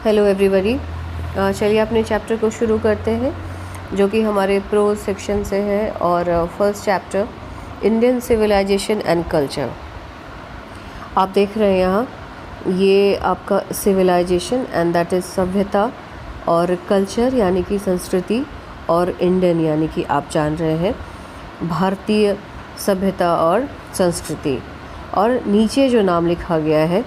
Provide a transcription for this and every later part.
Hello everybody. चलिए अपने chapter को शुरू करते हैं जो कि हमारे प्रोज सेक्शन से है। और first chapter Indian civilisation and culture. आप देख रहे हैं यहाँ ये आपका सिविलाइजेशन एंड दैट इज़ सभ्यता, और कल्चर यानी कि संस्कृति, और इंडियन यानी कि आप जान रहे हैं भारतीय सभ्यता और संस्कृति। और नीचे जो नाम लिखा गया है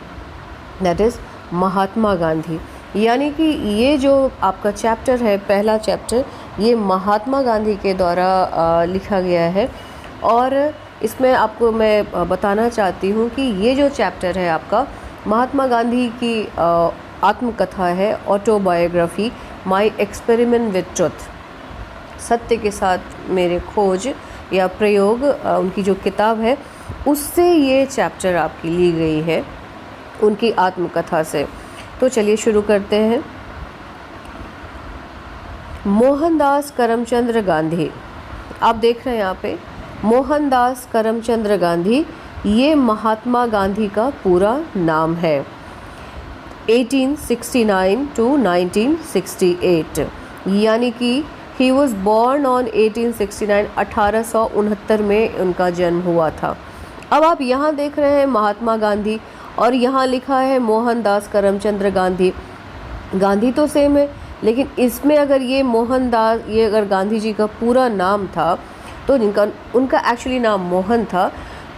दैट इज़ महात्मा गांधी, यानी कि ये जो आपका चैप्टर है, पहला चैप्टर, ये महात्मा गांधी के द्वारा लिखा गया है। और इसमें आपको मैं बताना चाहती हूँ कि ये जो चैप्टर है आपका महात्मा गांधी की आत्मकथा है, autobiography, my experiment with truth, सत्य के साथ मेरे खोज या प्रयोग, उनकी जो किताब है उससे ये चैप्टर आपकी ली गई है, उनकी आत्मकथा से। तो चलिए शुरू करते हैं। मोहनदास करमचंद गांधी, आप देख रहे हैं यहाँ पे मोहनदास करमचंद गांधी, ये महात्मा गांधी का पूरा नाम है। 1869 to 1968, यानी कि ही वॉज बॉर्न ऑन 1869, 1869 में उनका जन्म हुआ था। अब आप यहाँ देख रहे हैं महात्मा गांधी और यहाँ लिखा है मोहनदास करमचंद गांधी। गांधी तो सेम है, लेकिन इसमें अगर ये मोहनदास, ये अगर गांधी जी का पूरा नाम था तो उनका एक्चुअली नाम मोहन था,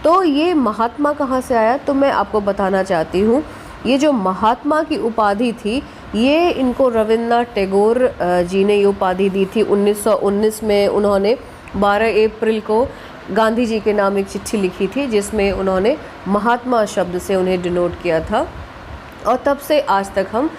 तो ये महात्मा कहाँ से आया? तो मैं आपको बताना चाहती हूँ। ये जो महात्मा की उपाधि थी, ये इनको रविन्द्रनाथ टैगोर जी ने ये उपाधि दी थी 1919 में। उन्होंने 12 अप्रैल को गांधी जी के नाम एक चिट्ठी लिखी थी जिसमें उन्होंने महात्मा शब्द से उन्हें डिनोट किया था, और तब से आज तक हम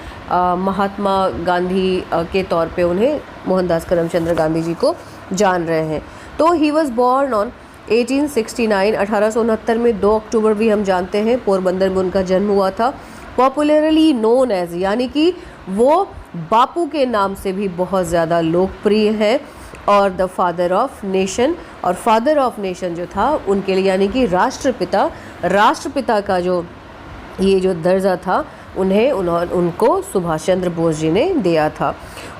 महात्मा गांधी के तौर पे उन्हें, मोहनदास करमचंद गांधी जी को जान रहे हैं। तो ही वॉज बॉर्न ऑन 1869, 1869 में 2 अक्टूबर भी हम जानते हैं, पोरबंदर में उनका जन्म हुआ था। पॉपुलरली नोन एज, यानी कि वो बापू के नाम से भी बहुत ज़्यादा लोकप्रिय है, और द फादर ऑफ नेशन, और फादर ऑफ नेशन जो था उनके लिए यानी कि राष्ट्रपिता, राष्ट्रपिता का जो ये जो दर्जा था उनको सुभाष चंद्र बोस जी ने दिया था।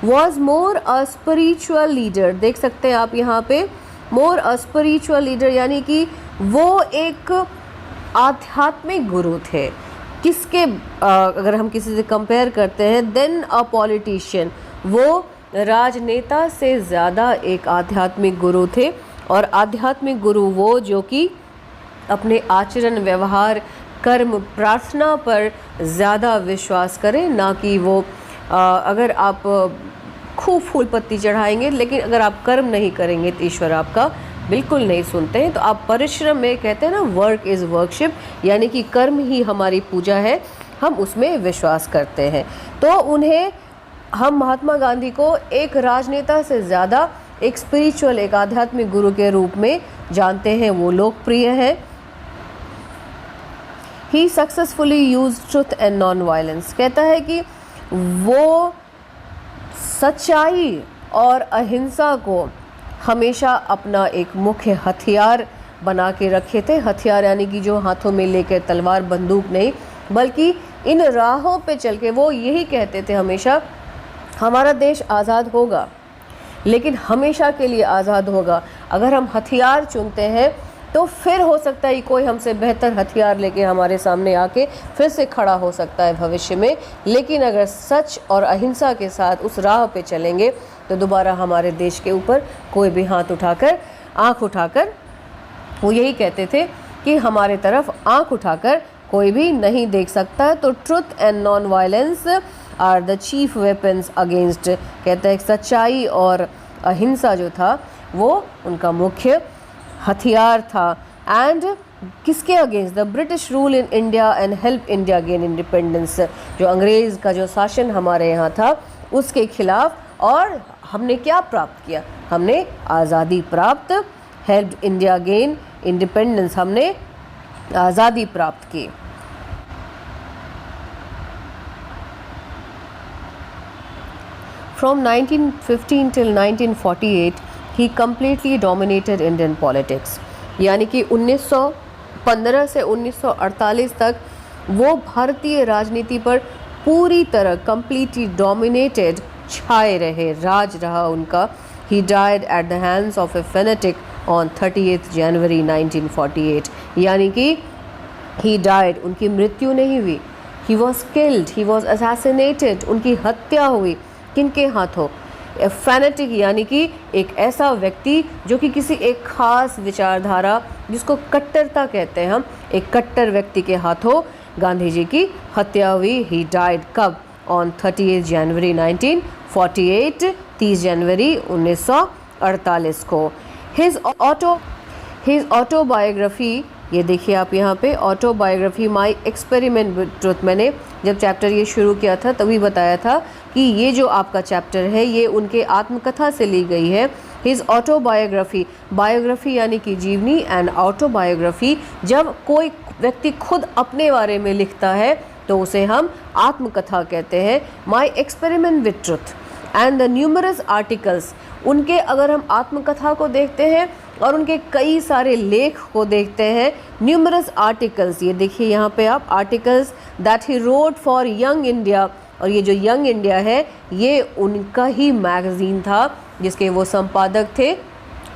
Was more a spiritual leader, देख सकते हैं आप यहाँ पे, मोर अ स्पिरिचुअल लीडर, यानी कि वो एक आध्यात्मिक गुरु थे। किसके अगर हम किसी से कंपेयर करते हैं, देन अ पॉलिटिशियन, वो राजनेता से ज़्यादा एक आध्यात्मिक गुरु थे। और आध्यात्मिक गुरु वो जो कि अपने आचरण, व्यवहार, कर्म, प्रार्थना पर ज़्यादा विश्वास करें, ना कि वो अगर आप खूब फूल पत्ती चढ़ाएंगे लेकिन अगर आप कर्म नहीं करेंगे तो ईश्वर आपका बिल्कुल नहीं सुनते हैं। तो आप परिश्रम में, कहते हैं ना, वर्क इज़ वर्कशिप, यानी कि कर्म ही हमारी पूजा है, हम उसमें विश्वास करते हैं। तो उन्हें हम महात्मा गांधी को एक राजनेता से ज़्यादा एक स्पिरिचुअल, एक आध्यात्मिक गुरु के रूप में जानते हैं, वो लोकप्रिय है। He successfully use truth and non violence, कहता है कि वो सच्चाई और अहिंसा को हमेशा अपना एक मुख्य हथियार बना के रखे थे। हथियार यानी कि जो हाथों में लेकर तलवार, बंदूक नहीं, बल्कि इन राहों पे चल के वो यही कहते थे हमेशा, हमारा देश आज़ाद होगा लेकिन हमेशा के लिए आज़ाद होगा। अगर हम हथियार चुनते हैं तो फिर हो सकता है कि कोई हमसे बेहतर हथियार लेके हमारे सामने आके फिर से खड़ा हो सकता है भविष्य में, लेकिन अगर सच और अहिंसा के साथ उस राह पे चलेंगे तो दोबारा हमारे देश के ऊपर कोई भी हाथ उठाकर, आँख उठाकर, वो यही कहते थे कि हमारे तरफ आँख उठाकर कोई भी नहीं देख सकता। तो truth and non violence are the chief weapons against, कहता है सच्चाई और अहिंसा जो था वो उनका मुख्य हथियार था। एंड किसके against? The British rule in India and help India gain independence, जो अंग्रेज़ का जो शासन हमारे यहाँ था उसके खिलाफ। और हमने क्या प्राप्त किया? हमने आज़ादी प्राप्त, हेल्प इंडिया गेन इंडिपेंडेंस, हमने आज़ादी प्राप्त की। From 1915 till 1948 he completely dominated Indian politics, यानी कि 1915 से 1948 तक वो भारतीय राजनीति पर पूरी तरह completely dominated, छाए रहे, राज रहा उनका। He died at the hands of a fanatic on 30th January 1948, यानी कि he died, उनकी मृत्यु नहीं हुई, he was killed, he was assassinated, उनकी हत्या हुई। किनके हाथों? ए फैनेटिक, यानी कि एक ऐसा व्यक्ति जो कि किसी एक खास विचारधारा, जिसको कट्टरता कहते हैं हम, एक कट्टर व्यक्ति के हाथों गांधी जी की हत्या हुई। ही डाइड कब? ऑन 30 जनवरी 1948, 30 जनवरी 1948 को। हिज ऑटोबायोग्राफी, ये देखिए आप यहाँ पे, autobiography my experiment with truth. मैंने जब चैप्टर ये शुरू किया था तभी बताया था कि ये जो आपका चैप्टर है ये उनके आत्मकथा से ली गई है। हिज ऑटोबायोग्राफी, बायोग्राफी यानी कि जीवनी, एंड ऑटोबायोग्राफी, जब कोई व्यक्ति खुद अपने बारे में लिखता है तो उसे हम आत्मकथा कहते हैं। My experiment with truth and the numerous articles, उनके अगर हम आत्मकथा को देखते हैं और उनके कई सारे लेख को देखते हैं, न्यूमरस आर्टिकल्स, ये देखिए यहाँ पे आप, articles that he wrote for young India, और ये जो यंग इंडिया है ये उनका ही मैगज़ीन था जिसके वो संपादक थे।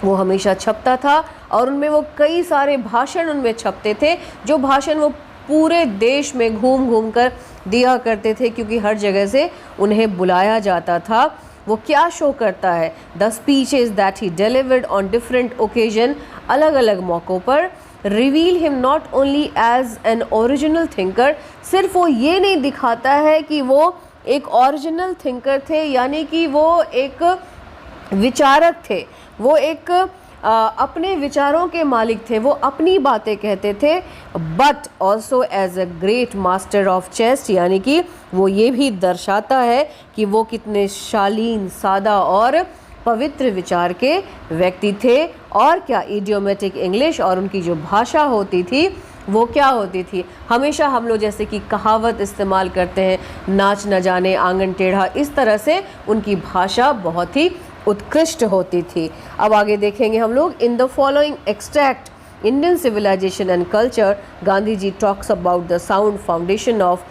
वो हमेशा छपता था और उनमें वो कई सारे भाषण उनमें छपते थे, जो भाषण वो पूरे देश में घूम घूम कर दिया करते थे, क्योंकि हर जगह से उन्हें बुलाया जाता था। वो क्या शो करता है? The speeches that he delivered on different occasion, अलग अलग मौक़ों पर, reveal him not only as an original thinker, सिर्फ वो ये नहीं दिखाता है कि वो एक ओरिजिनल थिंकर थे, यानी कि वो एक विचारक थे, वो एक अपने विचारों के मालिक थे, वो अपनी बातें कहते थे, but also as a great master of chess, यानी कि वो ये भी दर्शाता है कि वो कितने शालीन, सादा और पवित्र विचार के व्यक्ति थे। और क्या? इडियोमेटिक इंग्लिश, और उनकी जो भाषा होती थी वो क्या होती थी? हमेशा हम लोग जैसे कि कहावत इस्तेमाल करते हैं, नाच न जाने आंगन टेढ़ा, इस तरह से उनकी भाषा बहुत ही उत्कृष्ट होती थी। अब आगे देखेंगे हम लोग। In the following extract Indian civilisation and culture, Gandhi ji talks about the sound foundation of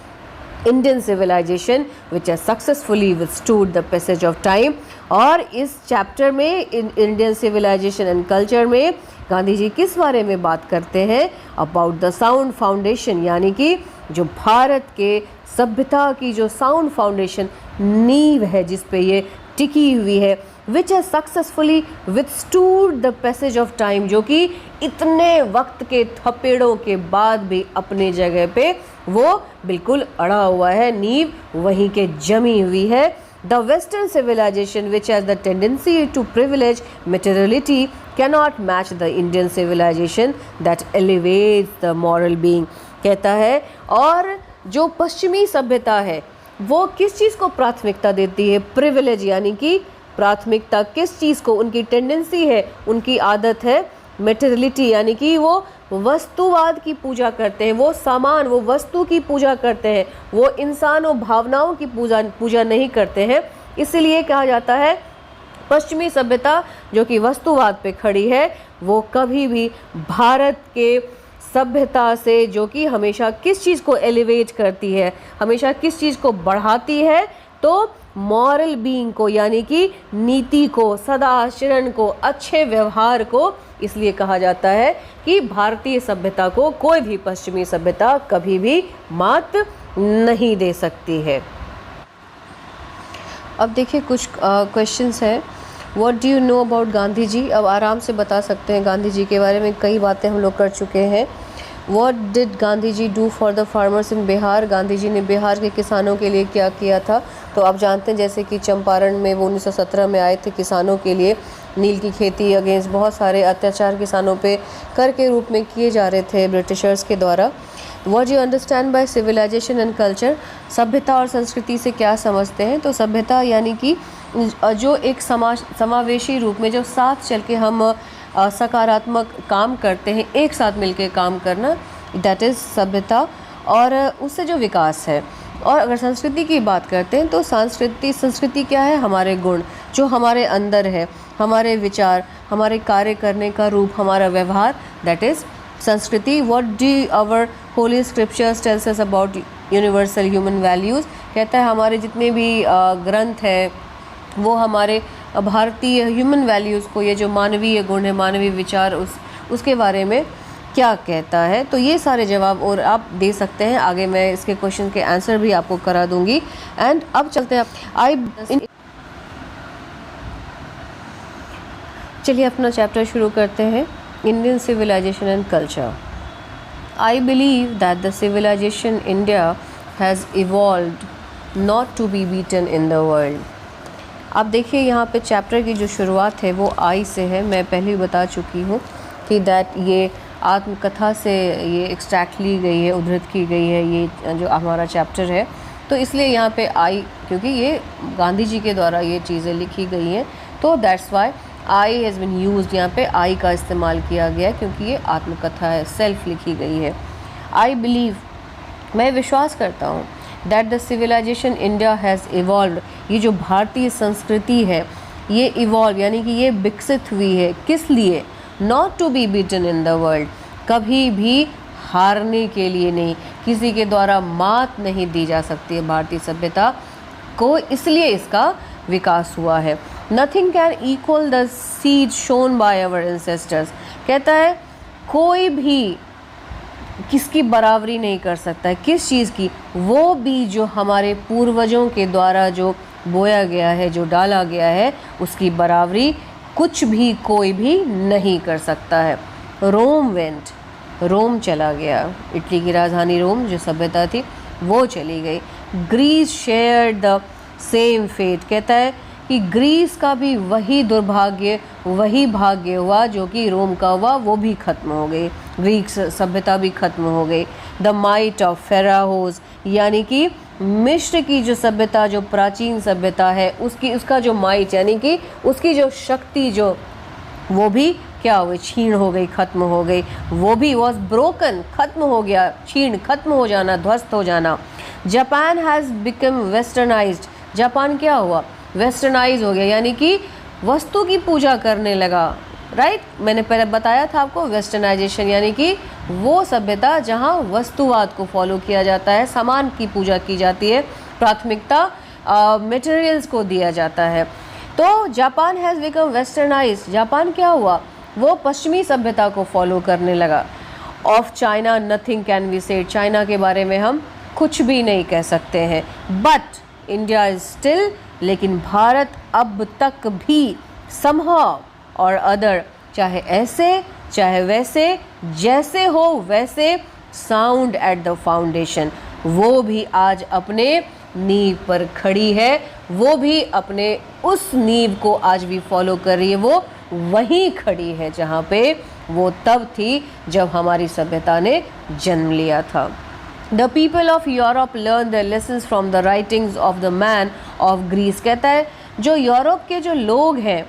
Indian civilization which has successfully withstood the passage of time. और इस चैप्टर में इंडियन सिविलाइजेशन एंड कल्चर में गांधी जी किस बारे में बात करते हैं? अबाउट द साउंड फाउंडेशन, यानी कि जो भारत के सभ्यता की जो साउंड फाउंडेशन, नींव है जिस पे ये टिकी हुई है, which has successfully withstood the passage of time, जो कि इतने वक्त के थपेड़ों के बाद भी अपने जगह पे वो बिल्कुल अड़ा हुआ है, नींव वहीं के जमी हुई है। The western civilisation which has the tendency to privilege materiality cannot match the Indian civilisation that elevates the moral being, कहता है। और जो पश्चिमी सभ्यता है वो किस चीज़ को प्राथमिकता देती है? प्रिविलेज, यानी कि प्राथमिकता किस चीज़ को? उनकी टेंडेंसी है, उनकी आदत है मेटेरियलिटी, यानी कि वो वस्तुवाद की पूजा करते हैं, वो सामान, वो वस्तु की पूजा करते हैं, वो इंसान और भावनाओं की पूजा नहीं करते हैं। इसीलिए कहा जाता है पश्चिमी सभ्यता जो कि वस्तुवाद पे खड़ी है, वो कभी भी भारत के सभ्यता से, जो कि हमेशा किस चीज़ को एलिवेट करती है, हमेशा किस चीज़ को बढ़ाती है, तो मॉरल बीइंग को, यानी कि नीति को, सदाचरण को, अच्छे व्यवहार को। इसलिए कहा जाता है कि भारतीय सभ्यता को कोई भी पश्चिमी सभ्यता कभी भी मात नहीं दे सकती है। अब देखिए कुछ क्वेश्चंस हैं। What do you know about Gandhi ji? अब आराम से बता सकते हैं गांधी जी के बारे में, कई बातें हम लोग कर चुके हैं। What did Gandhi ji do for the farmers in Bihar? Gandhi ji ने बिहार के किसानों के लिए क्या किया था? तो आप जानते हैं जैसे कि चंपारण में वो 1917 में आए थे किसानों के लिए, नील की खेती अगेंस्ट बहुत सारे अत्याचार किसानों पे कर के रूप में किए जा रहे थे ब्रिटिशर्स के द्वारा। What you understand by civilisation and culture? सभ्यता और संस्कृति से क्या समझते हैं? तो सभ्यता यानी कि जो एक समावेशी रूप में जो साथ चल के हम सकारात्मक काम करते हैं, एक साथ मिलके काम करना, दैट इज़ सभ्यता, और उससे जो विकास है। और अगर संस्कृति की बात करते हैं तो संस्कृति क्या है? हमारे गुण जो हमारे अंदर है, हमारे विचार, हमारे कार्य करने का रूप, हमारा व्यवहार, दैट इज़ संस्कृति। What do our holy scriptures tells us about universal human values. कहता है हमारे जितने भी ग्रंथ हैं वो हमारे भारतीय ह्यूमन वैल्यूज़ को, ये जो मानवीय गुण है, मानवीय विचार, उसके बारे में क्या कहता है। तो ये सारे जवाब और आप दे सकते हैं। आगे मैं इसके क्वेश्चन के आंसर भी आपको करा दूंगी। एंड अब चलते हैं चलिए अपना चैप्टर शुरू करते हैं, Indian civilisation and culture. I believe that the civilisation India has evolved not to be beaten in the world. आप देखिए यहाँ पे चैप्टर की जो शुरुआत है वो आई से है। मैं पहले ही बता चुकी हूँ कि दैट ये आत्मकथा से ये एक्सट्रैक्ट ली गई है, उद्धृत की गई है ये जो हमारा चैप्टर है। तो इसलिए यहाँ पे आई, क्योंकि ये गांधी जी के द्वारा ये चीज़ें लिखी गई हैं, तो that's why I has been used. यहाँ पे आई का इस्तेमाल किया गया क्योंकि ये आत्मकथा है, सेल्फ लिखी गई है। आई बिलीव, मैं विश्वास करता हूँ, that the civilisation India has evolved, ये जो भारतीय संस्कृति है ये इवॉल्व यानी कि ये विकसित हुई है। किस लिए? Not to be beaten in the world, कभी भी हारने के लिए नहीं, किसी के द्वारा मात नहीं दी जा सकती है भारतीय सभ्यता को, इसलिए इसका विकास हुआ है। Nothing can equal the seed shown by our ancestors. कहता है कोई भी किसकी बराबरी नहीं कर सकता है, किस चीज़ की? वो बीज जो हमारे पूर्वजों के द्वारा जो बोया गया है, जो डाला गया है, उसकी बराबरी कुछ भी कोई भी नहीं कर सकता है। रोम वेंट, रोम चला गया, इटली की राजधानी रोम जो सभ्यता थी वो चली गई। Greece share the same fate, कहता है कि ग्रीस का भी वही दुर्भाग्य, वही भाग्य हुआ जो कि रोम का हुआ, वो भी खत्म हो गई, ग्रीक सभ्यता भी खत्म हो गई। द माइट ऑफ फेराहोस, यानी कि मिस्र की जो सभ्यता, जो प्राचीन सभ्यता है, उसका जो माइट यानी कि उसकी जो शक्ति जो वो भी क्या हुई, छीण हो गई, खत्म हो गई। वो भी वॉज ब्रोकन, खत्म हो गया, छीण, खत्म हो जाना, ध्वस्त हो जाना। Japan has become westernised, Japan क्या हुआ, वेस्टर्नाइज हो गया, यानी कि वस्तु की पूजा करने लगा। राइट, मैंने पहले बताया था आपको, वेस्टर्नाइजेशन यानी कि वो सभ्यता जहाँ वस्तुवाद को फॉलो किया जाता है, सामान की पूजा की जाती है, प्राथमिकता मटेरियल्स को दिया जाता है। तो Japan has become westernise, Japan क्या हुआ, वो पश्चिमी सभ्यता को फॉलो करने लगा। Of China nothing can be said, China के बारे में हम कुछ भी नहीं कह सकते हैं। बट इंडिया इज स्टिल, लेकिन भारत अब तक भी समहाउ और अदर, चाहे ऐसे चाहे वैसे, जैसे हो वैसे, साउंड एट द फाउंडेशन, वो भी आज अपने नींव पर खड़ी है, वो भी अपने उस नींव को आज भी फॉलो कर रही है, वो वहीं खड़ी है जहाँ पे वो तब थी जब हमारी सभ्यता ने जन्म लिया था। The people of Europe learn the lessons from the writings of the man of Greece, कहता है जो यूरोप के जो लोग हैं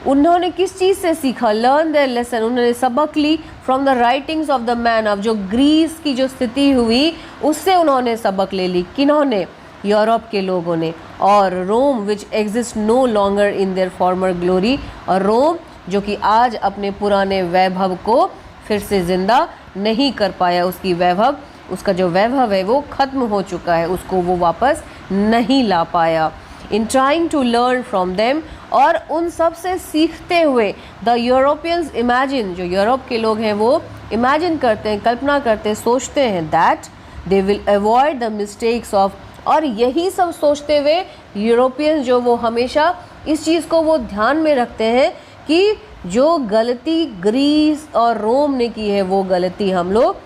उन्होंने किस चीज़ से सीखा, लर्न द लेसन, उन्होंने सबक ली from the writings of the man of, जो ग्रीस की जो स्थिति हुई उससे उन्होंने सबक ले ली। किन्होंने? यूरोप के लोगों ने। और Rome which exist no longer in their former glory, और रोम जो कि आज अपने पुराने वैभव को फिर से जिंदा नहीं कर पाया, उसकी वैभव, उसका जो वैभव है वो खत्म हो चुका है, उसको वो वापस नहीं ला पाया। In trying to learn from them, और उन सब से सीखते हुए द यूरोपियंस इमेजिन, जो यूरोप के लोग हैं वो इमेजिन करते हैं, कल्पना करते हैं, सोचते हैं that they will avoid the mistakes of, और यही सब सोचते हुए यूरोपियंस जो वो हमेशा इस चीज़ को वो ध्यान में रखते हैं कि जो गलती ग्रीस और रोम ने की है वो गलती हम लोग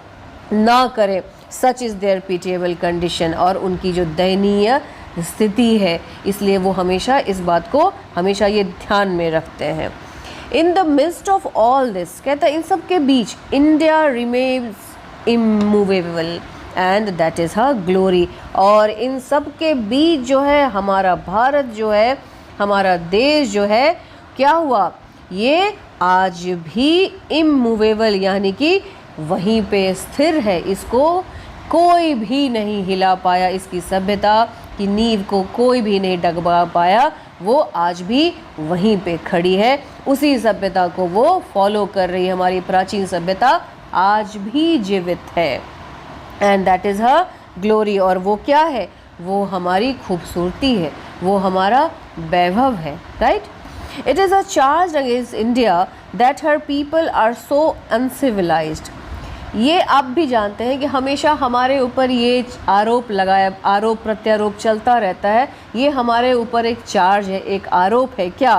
ना करें। Such is their pitiable condition, और उनकी जो दयनीय स्थिति है, इसलिए वो हमेशा इस बात को हमेशा ये ध्यान में रखते हैं। In the mist of all this, कहता है इन सब के बीच, India remains immovable and that is her glory, और इन सब के बीच जो है हमारा भारत जो है, हमारा देश जो है, क्या हुआ, ये आज भी इमूवेबल यानी कि वहीं पे स्थिर है, इसको कोई भी नहीं हिला पाया, इसकी सभ्यता की नींव को कोई भी नहीं डगमगा पाया, वो आज भी वहीं पे खड़ी है, उसी सभ्यता को वो फॉलो कर रही है। हमारी प्राचीन सभ्यता आज भी जीवित है, and that is her glory, और वो क्या है, वो हमारी खूबसूरती है, वो हमारा वैभव है, right. It is a charge against India that her people are so uncivilised. ये आप भी जानते हैं कि हमेशा हमारे ऊपर ये आरोप प्रत्यारोप चलता रहता है, ये हमारे ऊपर एक चार्ज है, एक आरोप है, क्या,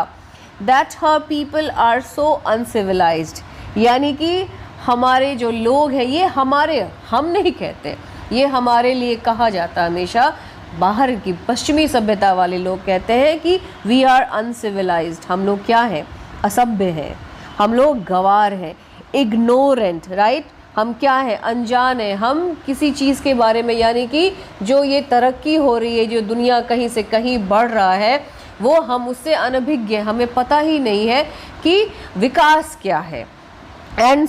that her people are so uncivilised, यानी कि हमारे जो लोग हैं, ये हम नहीं कहते, ये हमारे लिए कहा जाता है हमेशा, बाहर की पश्चिमी सभ्यता वाले लोग कहते हैं कि वी आर अनसिविलाइज्ड, हम लोग क्या हैं, असभ्य हैं, हम लोग गंवार हैं, इग्नोरेंट, राइट, हम क्या हैं, अनजान हैं, हम किसी चीज़ के बारे में, यानी कि जो ये तरक्की हो रही है, जो दुनिया कहीं से कहीं बढ़ रहा है, वो हम उससे अनभिज्ञ हैं, हमें पता ही नहीं है कि विकास क्या है। एंड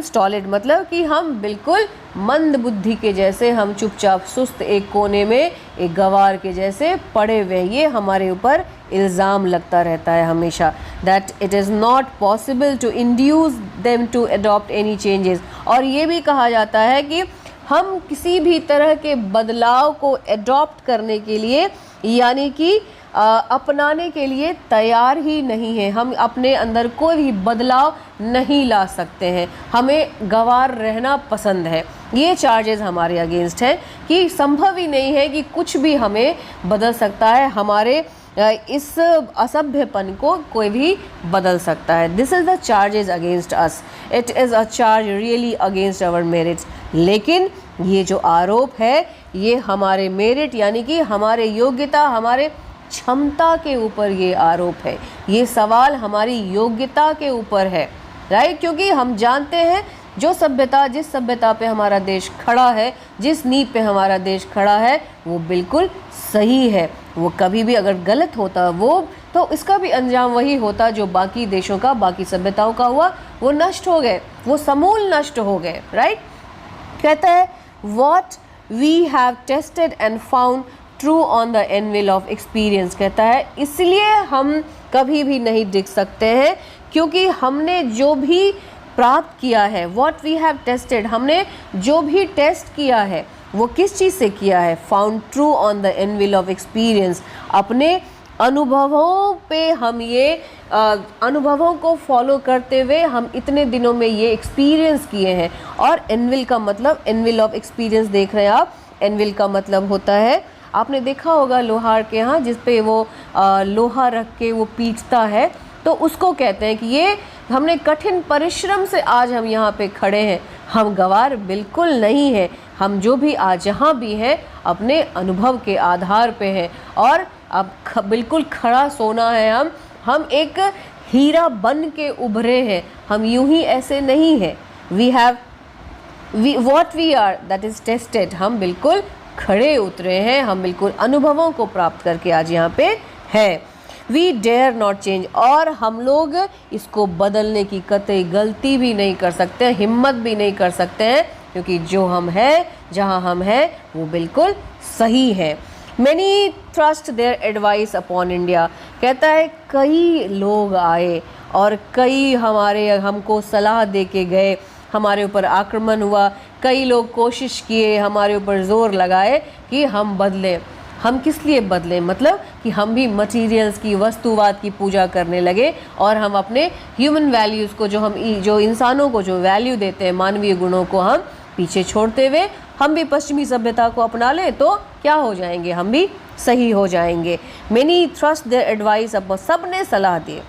स्टॉलिड मतलब कि हम बिल्कुल मंद बुद्धि के जैसे, हम चुपचाप सुस्त एक कोने में एक गंवार के जैसे पड़े हुए, ये हमारे ऊपर इल्ज़ाम लगता रहता है हमेशा, that it is not possible to induce them to adopt any changes. और ये भी कहा जाता है कि हम किसी भी तरह के बदलाव को अडॉप्ट करने के लिए, यानी कि अपनाने के लिए तैयार ही नहीं है, हम अपने अंदर कोई भी बदलाव नहीं ला सकते हैं, हमें गंवार रहना पसंद है। ये चार्जेस हमारे अगेंस्ट हैं कि संभव ही नहीं है कि कुछ भी हमें बदल सकता है, हमारे इस असभ्यपन को कोई भी बदल सकता है। This is the charges against us, it is a charge really against our merits. लेकिन ये जो आरोप है, ये हमारे मेरिट यानी कि हमारे योग्यता, हमारे क्षमता के ऊपर ये आरोप है, ये सवाल हमारी योग्यता के ऊपर है, राइट। क्योंकि हम जानते हैं जिस सभ्यता पे हमारा देश खड़ा है, जिस नींव पे हमारा देश खड़ा है, वो बिल्कुल सही है। वो कभी भी अगर गलत होता वो, तो इसका भी अंजाम वही होता जो बाकी देशों का, बाकी सभ्यताओं का हुआ, वो नष्ट हो गए, वो समूल नष्ट हो गए, राइट। कहता है what we have tested and found true on the anvil of experience. कहता है इसलिए हम कभी भी नहीं डिग सकते हैं, क्योंकि हमने जो भी प्राप्त किया है, व्हाट वी हैव टेस्टेड, हमने जो भी टेस्ट किया है वो किस चीज़ से किया है, found true on the anvil of experience, अपने अनुभवों पे हम ये अनुभवों को फॉलो करते हुए हम इतने दिनों में ये एक्सपीरियंस किए हैं। और एनविल का मतलब, एनविल ऑफ एक्सपीरियंस देख रहे हैं आप, एनविल का मतलब होता है, आपने देखा होगा लोहार के यहाँ जिस पे वो लोहा रख के वो पीटता है, तो उसको कहते हैं कि ये हमने कठिन परिश्रम से आज हम यहाँ पे खड़े हैं, हम गंवार बिल्कुल नहीं हैं, हम जो भी आज जहाँ भी हैं अपने अनुभव के आधार पे हैं, और अब बिल्कुल खड़ा सोना है, हम एक हीरा बन के उभरे हैं, हम यूं ही ऐसे नहीं हैं। What we are that is tested, हम बिल्कुल खड़े उतरे हैं, हम बिल्कुल अनुभवों को प्राप्त करके आज यहाँ पे हैं। वी डेयर नॉट चेंज, और हम लोग इसको बदलने की कतई गलती भी नहीं कर सकते, हिम्मत भी नहीं कर सकते हैं, क्योंकि जो हम हैं, जहाँ हम हैं, वो बिल्कुल सही है। Many trust their advice upon India. कहता है कई लोग आए और कई हमको सलाह दे के गए, हमारे ऊपर आक्रमण हुआ, कई लोग कोशिश किए, हमारे ऊपर ज़ोर लगाए कि हम बदलें। हम किस लिए बदलें, मतलब कि हम भी मटीरियल्स की, वस्तुवाद की पूजा करने लगे, और हम अपने ह्यूमन वैल्यूज़ को, जो इंसानों को जो वैल्यू देते हैं, मानवीय गुणों को हम पीछे छोड़ते हुए हम भी पश्चिमी सभ्यता को अपना लें तो क्या हो जाएंगे, हम भी सही हो जाएंगे। मेनी ट्रस्ट देयर एडवाइस, अब सबने सलाह दी,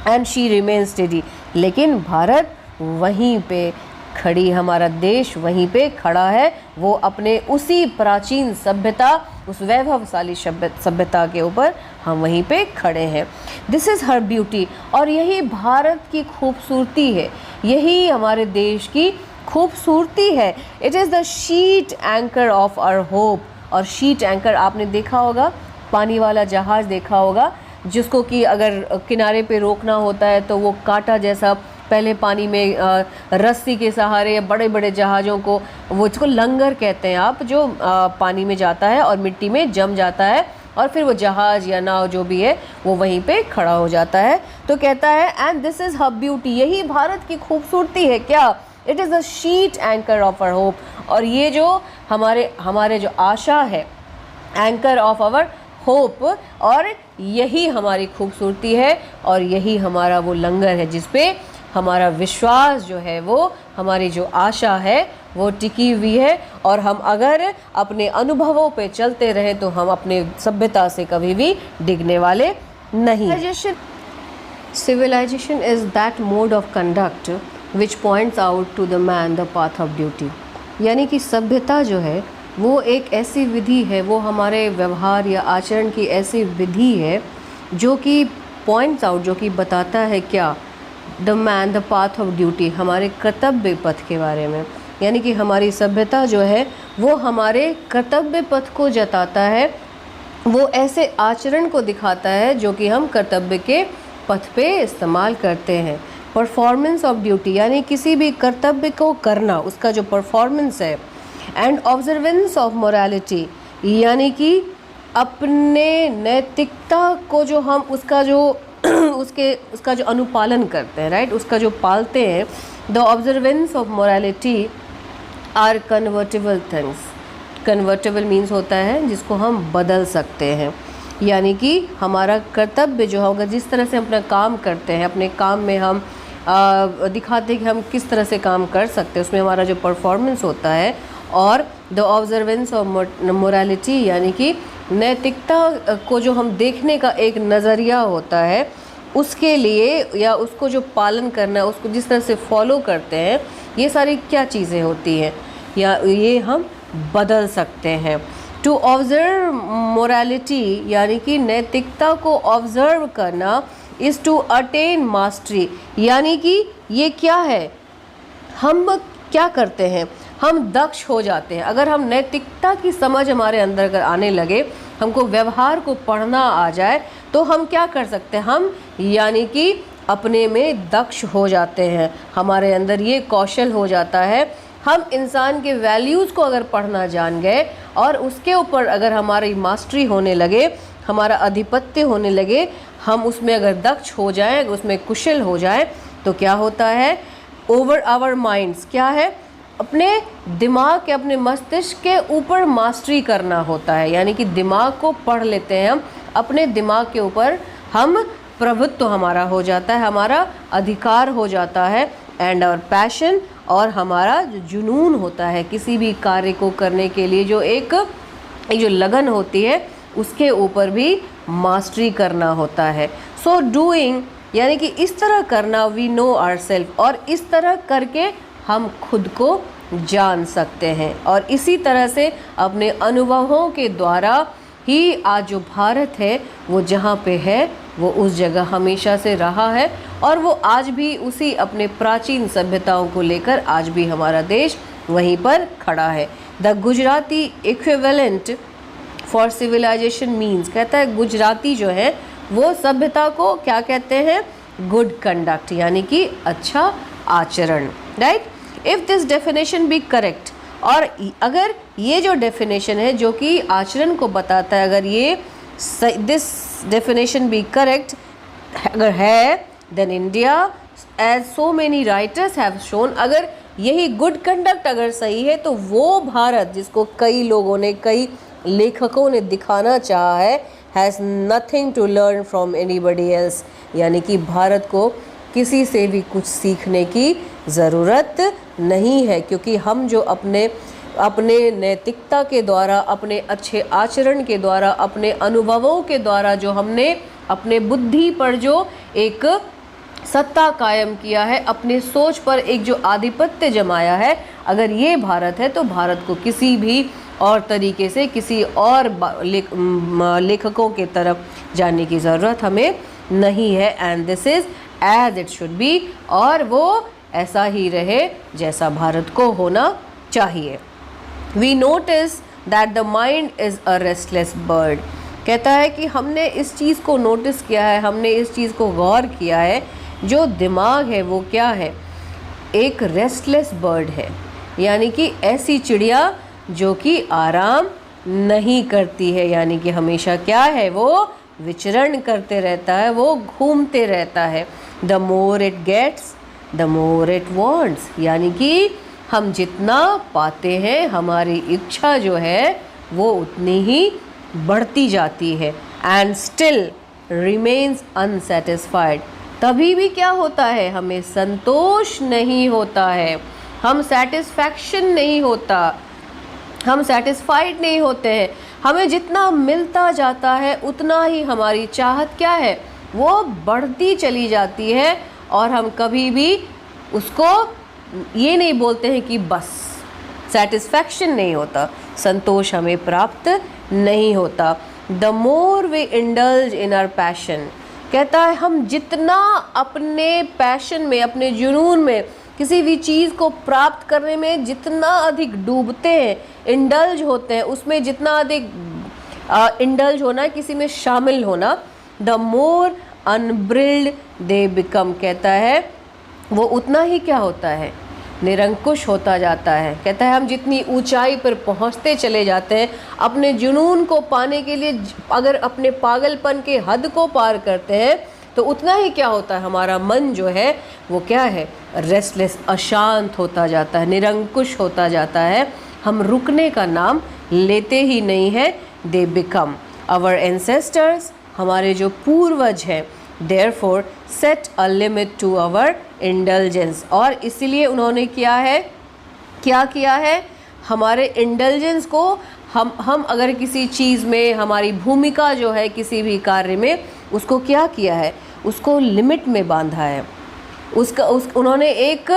एंड शी रिमेन स्टेडी, लेकिन भारत वहीं पे खड़ी, हमारा देश वहीं पे खड़ा है, वो अपने उसी प्राचीन सभ्यता, उस वैभवशाली सभ्यता के ऊपर हम वहीं पे खड़े हैं। दिस इज़ हर ब्यूटी, और यही भारत की खूबसूरती है, यही हमारे देश की खूबसूरती है। It is the sheet anchor of our hope. और शीट एंकर आपने देखा होगा, पानी वाला जहाज़ देखा होगा, जिसको कि अगर किनारे पे रोकना होता है तो वो कांटा जैसा पहले पानी में रस्सी के सहारे, या बड़े बड़े जहाज़ों को, वो इसको लंगर कहते हैं आप, जो पानी में जाता है और मिट्टी में जम जाता है, और फिर वो जहाज़ या नाव जो भी है वो वहीं पे खड़ा हो जाता है। तो कहता है and this is her beauty, यही भारत की खूबसूरती है। क्या? It is a sheet anchor of our hope. और ये जो हमारे जो आशा है, एंकर ऑफ आवर होप, और यही हमारी खूबसूरती है और यही हमारा वो लंगर है जिस पे हमारा विश्वास जो है, वो हमारी जो आशा है वो टिकी हुई है। और हम अगर अपने अनुभवों पे चलते रहें तो हम अपने सभ्यता से कभी भी डिगने वाले नहीं। Civilization is that mode of conduct which points out to the man the path of duty। यानी कि सभ्यता जो है वो एक ऐसी विधि है, वो हमारे व्यवहार या आचरण की ऐसी विधि है जो कि पॉइंट्स आउट, जो कि बताता है क्या, the man the path of duty, हमारे कर्तव्य पथ के बारे में। यानी कि हमारी सभ्यता जो है वो हमारे कर्तव्य पथ को जताता है, वो ऐसे आचरण को दिखाता है जो कि हम कर्तव्य के पथ पे इस्तेमाल करते हैं। परफॉर्मेंस ऑफ ड्यूटी यानी किसी भी कर्तव्य को करना, उसका जो परफॉर्मेंस है। एंड ऑब्जर्वेंस ऑफ मोरालिटी यानी कि अपने नैतिकता को जो हम उसका जो अनुपालन करते हैं, राइट, उसका जो पालते हैं। The observance of morality are convertible things. Convertible means होता है जिसको हम बदल सकते हैं। यानी कि हमारा कर्तव्य जो होगा, जिस तरह से हम अपना काम करते हैं, अपने काम में हम दिखाते हैं कि हम किस तरह से काम कर सकते हैं, उसमें हमारा जो परफॉर्मेंस होता है। और द ऑब्जर्वेंस ऑफ मोरालिटी यानी कि नैतिकता को जो हम देखने का एक नज़रिया होता है, उसके लिए या उसको जो पालन करना, उसको जिस तरह से फॉलो करते हैं, ये सारी क्या चीज़ें होती हैं या ये हम बदल सकते हैं। टू ऑब्जर्व मोरालिटी यानी कि नैतिकता को ऑब्जर्व करना इज़ टू अटेन मास्टरी। यानी कि ये क्या है, हम क्या करते हैं, हम दक्ष हो जाते हैं। अगर हम नैतिकता की समझ हमारे अंदर अगर आने लगे, हमको व्यवहार को पढ़ना आ जाए, तो हम क्या कर सकते हैं, हम यानी कि अपने में दक्ष हो जाते हैं, हमारे अंदर ये कौशल हो जाता है। हम इंसान के वैल्यूज़ को अगर पढ़ना जान गए और उसके ऊपर अगर हमारी मास्टरी होने लगे, हमारा आधिपत्य होने लगे, हम उसमें अगर दक्ष हो जाएं, उसमें कुशल हो जाएं, तो क्या होता है, ओवर आवर माइंड्स क्या है, अपने दिमाग के, अपने मस्तिष्क के ऊपर मास्टरी करना होता है। यानी कि दिमाग को पढ़ लेते हैं हम, अपने दिमाग के ऊपर हम प्रभुत्व हमारा हो जाता है, हमारा अधिकार हो जाता है। एंड आवर पैशन और हमारा जो जुनून होता है किसी भी कार्य को करने के लिए, जो एक जो लगन होती है, उसके ऊपर भी मास्टरी करना होता है। सो डूइंग यानी कि इस तरह करना, वी नो आवरसेल्फ, और इस तरह करके हम खुद को जान सकते हैं। और इसी तरह से अपने अनुभवों के द्वारा ही आज जो भारत है वो जहाँ पे है वो उस जगह हमेशा से रहा है, और वो आज भी उसी अपने प्राचीन सभ्यताओं को लेकर आज भी हमारा देश वहीं पर खड़ा है। The Gujarati equivalent for civilisation means, कहता है गुजराती जो है वो सभ्यता को क्या कहते हैं, गुड कंडक्ट यानी कि अच्छा आचरण, right. If this definition be correct, और अगर ये जो डेफिनेशन है जो कि आचरण को बताता है, अगर ये दिस डेफिनेशन बी करेक्ट अगर है, then India as so many writers have shown, अगर यही गुड कंडक्ट अगर सही है, तो वो भारत जिसको कई लोगों ने, कई लेखकों ने दिखाना चाहा है, has nothing to learn from anybody else. यानी कि भारत को किसी से भी कुछ सीखने की ज़रूरत नहीं है, क्योंकि हम जो अपने नैतिकता के द्वारा, अपने अच्छे आचरण के द्वारा, अपने अनुभवों के द्वारा जो हमने अपने बुद्धि पर जो एक सत्ता कायम किया है, अपने सोच पर एक जो आधिपत्य जमाया है, अगर ये भारत है तो भारत को किसी भी और तरीके से किसी और लेखकों के तरफ जाने की ज़रूरत हमें नहीं है। And this is as it should be, और वो ऐसा ही रहे जैसा भारत को होना चाहिए। We notice that the mind is a restless bird, कहता है कि हमने इस चीज़ को नोटिस किया है, हमने इस चीज़ को गौर किया है, जो दिमाग है वो क्या है, एक रेस्टलेस बर्ड है। यानी कि ऐसी चिड़िया जो कि आराम नहीं करती है, यानी कि हमेशा क्या है, वो विचरण करते रहता है, वो घूमते रहता है। The more it gets the more it wants, यानी कि हम जितना पाते हैं हमारी इच्छा जो है वो उतनी ही बढ़ती जाती है। एंड स्टिल रिमेन्स अनसेटिस्फाइड, तभी भी क्या होता है, हमें संतोष नहीं होता है, हम सेटिस्फैक्शन नहीं होता, हम सेटिस्फाइड नहीं होते हैं। हमें जितना मिलता जाता है उतना ही हमारी चाहत क्या है, वो बढ़ती चली जाती है और हम कभी भी उसको ये नहीं बोलते हैं कि बस, सेटिस्फैक्शन नहीं होता, संतोष हमें प्राप्त नहीं होता। The more we indulge in our passion, कहता है हम जितना अपने पैशन में, अपने जुनून में, किसी भी चीज़ को प्राप्त करने में जितना अधिक डूबते हैं, इंडल्ज होते हैं, उसमें जितना अधिक इंडल्ज होना, किसी में शामिल होना, द मोर अनब्रिल्ड दे बिकम, कहता है वो उतना ही क्या होता है, निरंकुश होता जाता है। कहता है हम जितनी ऊंचाई पर पहुंचते चले जाते हैं अपने जुनून को पाने के लिए, अगर अपने पागलपन के हद को पार करते हैं तो उतना ही क्या होता है, हमारा मन जो है वो क्या है, रेस्टलेस, अशांत होता जाता है, निरंकुश होता जाता है, हम रुकने का नाम लेते ही नहीं है। दे बिकम आवर एंसेस्टर्स, हमारे जो पूर्वज हैं, therefore set a limit to our indulgence, और इसीलिए उन्होंने क्या किया है, हमारे इंडल्जेंस को हम अगर किसी चीज़ में, हमारी भूमिका जो है किसी भी कार्य में, उसको क्या किया है, उसको लिमिट में बांधा है, उन्होंने एक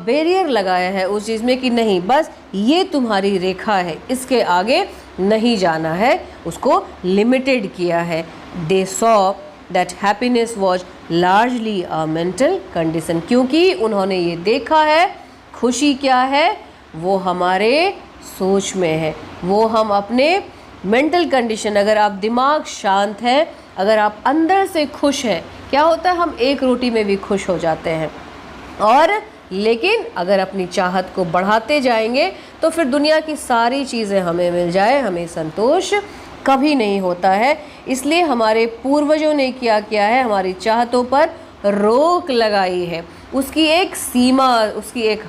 बैरियर लगाया है उस चीज़ में कि नहीं, बस ये तुम्हारी रेखा है, इसके आगे नहीं जाना है, उसको लिमिटेड किया है। They saw that happiness was largely a mental condition, क्योंकि उन्होंने ये देखा है खुशी क्या है, वो हमारे सोच में है, वो हम अपने मेंटल कंडीशन, अगर आप दिमाग शांत है, अगर आप अंदर से खुश हैं, क्या होता है, हम एक रोटी में भी खुश हो जाते हैं। और लेकिन अगर अपनी चाहत को बढ़ाते जाएंगे तो फिर दुनिया की सारी चीज़ें हमें मिल जाए, हमें संतोष कभी नहीं होता है। इसलिए हमारे पूर्वजों ने क्या किया है, हमारी चाहतों पर रोक लगाई है, उसकी एक सीमा, उसकी एक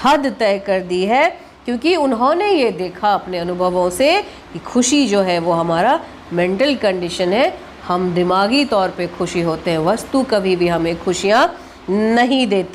हद तय कर दी है, क्योंकि उन्होंने ये देखा अपने अनुभवों से कि खुशी जो है वो हमारा मेंटल कंडीशन है, हम दिमागी तौर पे खुशी होते हैं, वस्तु कभी भी हमें खुशियाँ नहीं देती।